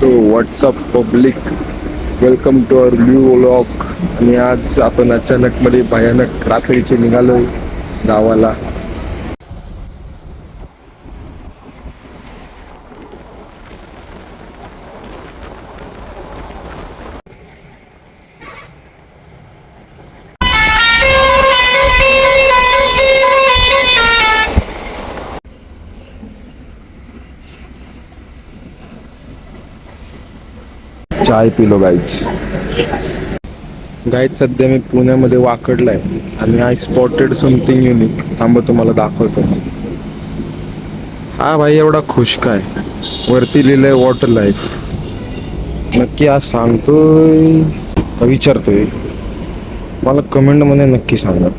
So what's up public, welcome to our new vlog. आणि आज आपण अचानक मध्ये भयानक रात्रीचे निघालोय गावाला. चाय पिलो गाईच. गाईच सध्या मी पुण्यामध्ये वाकडलाय आणि आय स्पॉटेड समथिंग युनिक. थांब तुम्हाला दाखवतो. हा भाई एवढा खुश काय, वरती लिहिलंय वॉटर लाईफ. नक्की आज सांगतोय का विचारतोय, मला कमेंट मध्ये नक्की सांगा.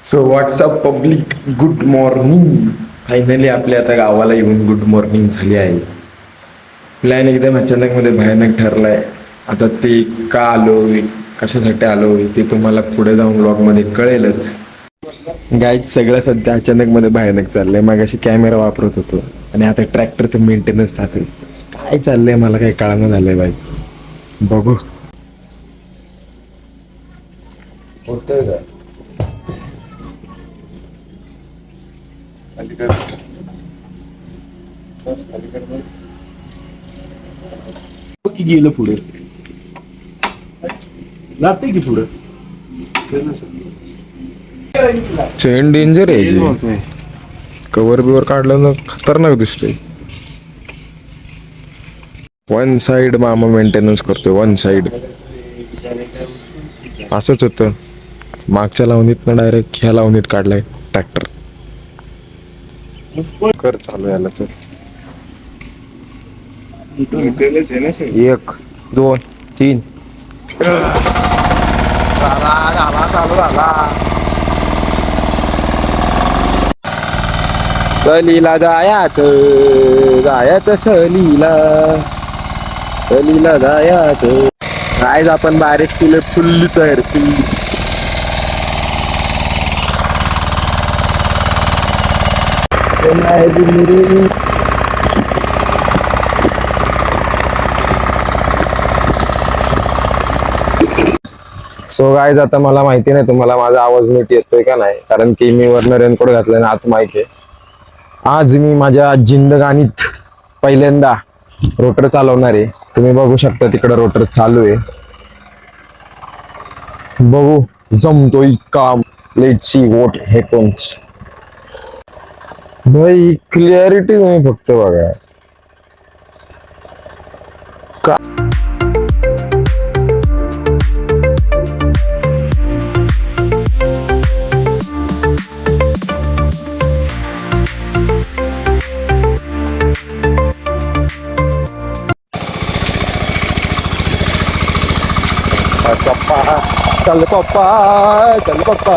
So what's up public, good morning. Finally आपल्या आता गावाला येऊन गुड मॉर्निंग झाली आहे. प्लॅन एकदम अचानक मध्ये भयानक ठरलाय. आता ते का आलोय, कशासाठी आलोय ते तुम्हाला पुढे जाऊन व्लॉग मध्ये कळेलच. गाईच सगळं सध्या अचानक मध्ये भयानक चाललंय. मग अशी कॅमेरा वापरत होतो आणि आता ट्रॅक्टरचं मेंटेनन्स चालू. काय चाललंय मला काही कळानं झालंय बाई. बघू होतंय का. की गेलं पुढे जाते की पुढे. चेन डेंजर आहे. कव्हर बिवर काढलं ना खतरनाक दिसतोय. वन साइड मामा मेंटेनन्स करतोय. वन साइड असंच होतं. मागच्या लावणीत ना डायरेक्ट ह्या लावणीत काढलाय ट्रॅक्टर. कर चालू याला. चल 1 2 3 झाला चालू झाला. सहलीला जायचं सहलीला जायचं. आज आपण 12 किलो फुल्ली तयार फुल्ली. सो गाईज, आता मला माहिती नाही तुम्हाला माझा आवाज नीट येतोय का नाही, कारण की मी वरनं रेनकोट घातलाय ना आत माहिती आहे. आज मी माझ्या जिंदगानीत पहिल्यांदा रोटर चालवणार आहे. तुम्ही बघू शकता तिकडे रोटर चालू आहे. बघू जमतोय काम. Let's see what happens. भाई क्लिअरिटी तुम्ही फक्त बघा का. चल पप्पा चल पप्पा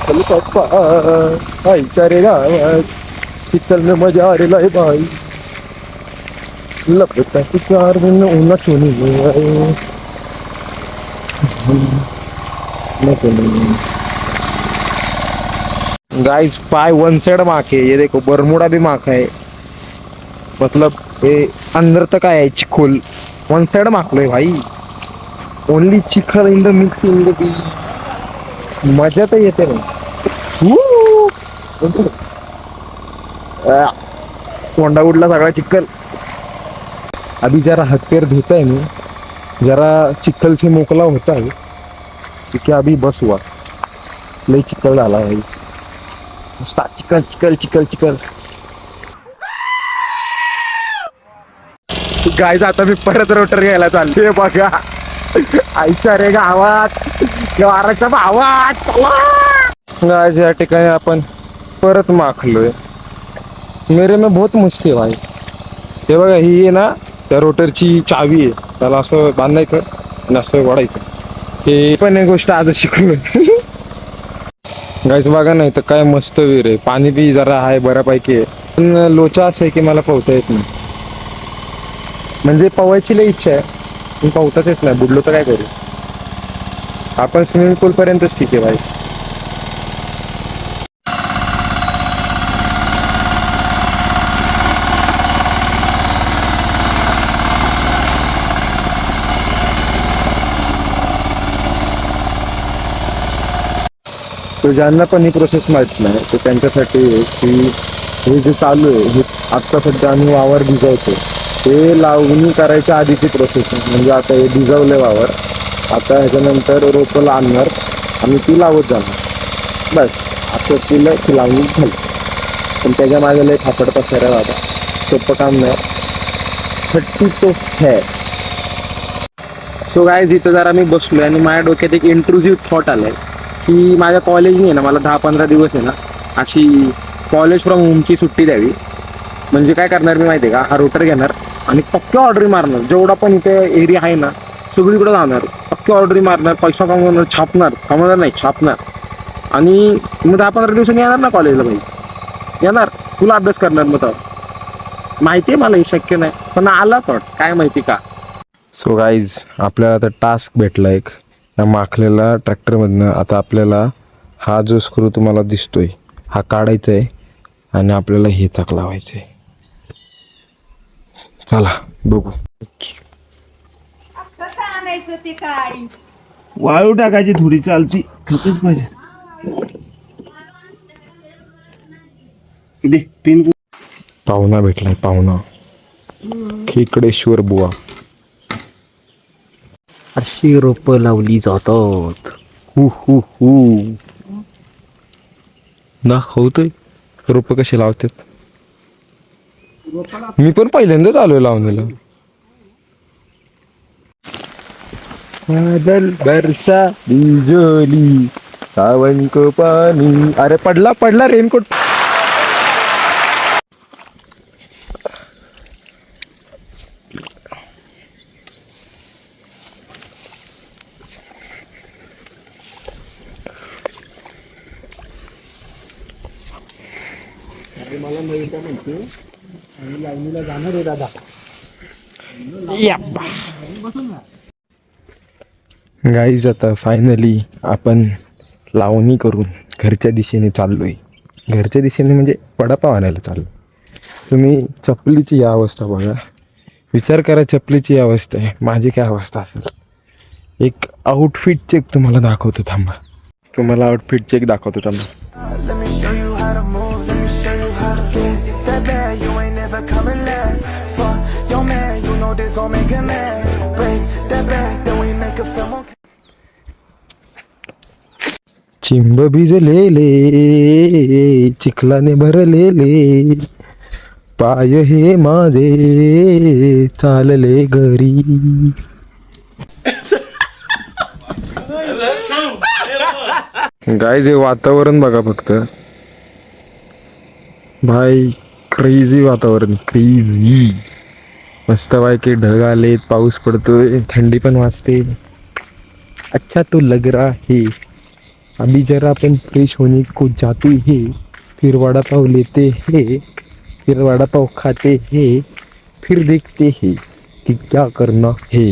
चल पप्पा आईच्या रे गावात चित्तल में मजा आ रे भाई. लगता है 4 दिन उन्हा छोनी गाइस. पाय वन साइड माखे. ये देखो बरमुडा भी माखा है. मतलब ये अंदर तक है चिखोल. वन साइड माखलोय भाई. Only chikhal in the mix in the B. मजा तर येते ना. कोंडा उडला सगळा चिखल. अभी जरा हाथ पैर धोता है मैं, जरा चिखल से मोकला होता है क्योंकि अभी बस हुआ. लई चिखल झाला भाई. नुसता चिखल चिखल चिखल चिखल. गाईज आता मी परत रोटर घ्यायला चाललोय बघा. आईच्या रे गावात वाराच्या भावात. गाईज या ठिकाणी आपण परत माखलोय. मेरे में बहुत मस्ती आहे भाई. हे बघा, ही आहे ना त्या रोटरची चावी आहे. त्याला असं बांधायचं आणि असं वाढायचं. हे पण एक गोष्ट आज शिकलोय. गाईज बघा नाही तर काय मस्त विहीर आहे. पाणी बी जरा आहे बऱ्यापैकी आहे. पण लोचा असं आहे की मला पोहता येत नाही. म्हणजे पोहायची लई इच्छा आहे पण पोहताच येत नाही. बुडलो तर काय करू. आपण स्विमिंग पूल पर्यंतच ठीक आहे भाई. तो ज्यांना पण ही प्रोसेस माहीत नाही तर त्यांच्यासाठी की हे जे चालू आहे हे आत्ता सध्या आम्ही वावर भिजवतो, हे लावणी करायच्या आधीची प्रोसेस आहे. म्हणजे आता हे भिजवले वावर, आता ह्याच्यानंतर रोपं आणणार आणि ती लावत जाणार, बस असं केलं की लावणी झाली. पण त्याच्या मागे लय फापड पसारा बाबा, सोपं काम नाही. 30 तो है. सो गाईज इथं जरा मी बसलोय आणि माझ्या डोक्यात एक इंट्रुसिव्ह थॉट आलाय की माझ्या कॉलेजने आहे ना मला 10-15 दिवस आहे ना अशी कॉलेज फ्रॉम होमची सुट्टी द्यावी. म्हणजे काय करणार मी माहिती आहे का, हा रोटर घेणार आणि पक्के ऑर्डरी मारणार. जेवढा पण इथे एरिया आहे ना सगळीकडे जाणार, पक्के ऑर्डरी मारणार, पैसा कमवणार, कमवणार नाही छापणार. आणि मग 10-15 दिवसांनी येणार ना कॉलेजला भाई, येणार तुला अभ्यास करणार. मग तर माहिती आहे मला हे शक्य नाही, पण आला थॉट काय माहिती का. सो गाईज आपल्याला आता टास्क भेटला एक या माखलेला ट्रॅक्टरमधनं. आता आपल्याला हा जो स्क्रू तुम्हाला दिसतोय हा काढायचा आहे आणि आपल्याला हे चाक लावायचं आहे. चला बघू. वाळू टाकायची थोडी, चालती खतच पाहिजे. पिन पाहुणा भेटलाय, पाहुणा खेकडेश्वर बुवा. अशी रोपं लावली जातात. दाखवतोय रोपं कशी लावतात. मी पण पहिल्यांदाच आलोय लावणीला. बादल बरसा बिजली सावन को पानी. अरे पडला रेनकोट. मला नवी काय म्हणते, आणि लावणीला जाणार आहे दादा. गाईज आता फायनली आपण लावणी करून घरच्या दिशेने चाललोय. घरच्या दिशेने म्हणजे वडापाव आणायला चाललो. तुम्ही चपलीची या अवस्था बघा, विचार करा चपलीची अवस्था आहे, माझी काय अवस्था असेल. एक आउटफिट चेक तुम्हाला दाखवतो थांबा, तुम्हाला आउटफिट चेक दाखवतो थांबा. चिंब भिजलेले चिखलाने भरलेले पाय हे माझे चालले घरी. गाईज हे वातावरण बघा फक्त भाई, क्रेझी वातावरण, क्रेझी. मस्त पैकी ढग आलेत, पाऊस पडतोय, थंडी पण वाजते. अच्छा तो लग रहा है. अभी जरा अपन फ्रेश होने को जाते हैं, फिर वड़ा पाव लेते हैं, फिर वड़ा पाव खाते हैं, फिर देखते हैं कि क्या करना है.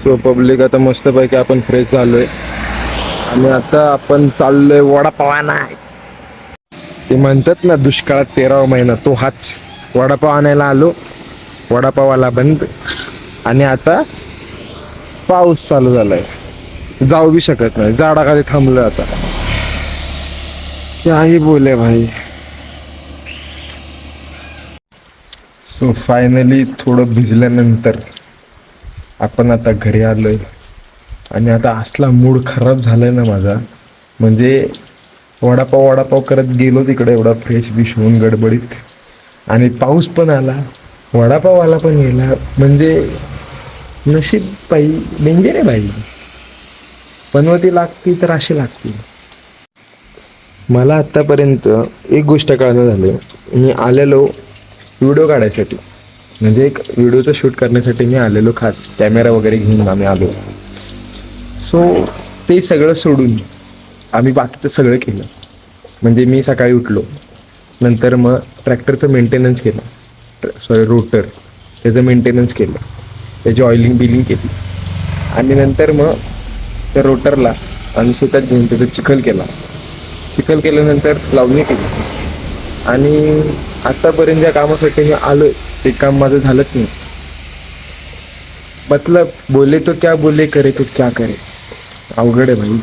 सो पब्लिक आता मस्त पैकी आपण फ्रेश झालोय आणि आता आपण चाललोय वडापावाना. ते म्हणतात ना दुष्काळात 13वा महिना, तो हाच. वडापाव आणायला आलो, वडापावाला बंद आणि आता पाऊस चालू झालाय, जाऊ बी शकत नाही, झाडाखाली थांबलोय आता. काही बोले भाई. सो फायनली थोडं भिजल्यानंतर आपण आता घरी आलोय आणि आता असला मूड खराब झालाय ना माझा. म्हणजे वडापाव करत गेलो तिकडे एवढा फ्रेश बिश होऊन गडबडीत, आणि पाऊस पण आला, वडापाववाला पण गेला. म्हणजे नशीब बाई, डेंजर आहे बाई. पनवती लागती तर अशी लागती. मला आत्तापर्यंत एक गोष्ट कळणं झालं, मी आलेलो व्हिडिओ काढायसाठी, म्हणजे एक व्हिडिओचं शूट करण्यासाठी मी आलेलो, खास कॅमेरा वगैरे घेऊन आम्ही आलो. सो ते सगळं सोडून आम्ही बाकीचं सगळं केलं. म्हणजे मी सकाळी उठलो, नंतर मग ट्रॅक्टरचं मेंटेनन्स केलं, रोटर त्याचं मेंटेनन्स केलं, त्याची ऑइलिंग बिलिंग केली, आणि नंतर मग त्या रोटरला आणि शेतात घेऊन त्याचं चिखल केल्यानंतर लावणी केली. आणि आत्तापर्यंत ज्या कामासाठी मी आलोय ते काम माझं झालंच नाही. मतलब बोले तो क्या बोले, करे तो क्या करे. अवघड आहे भाई.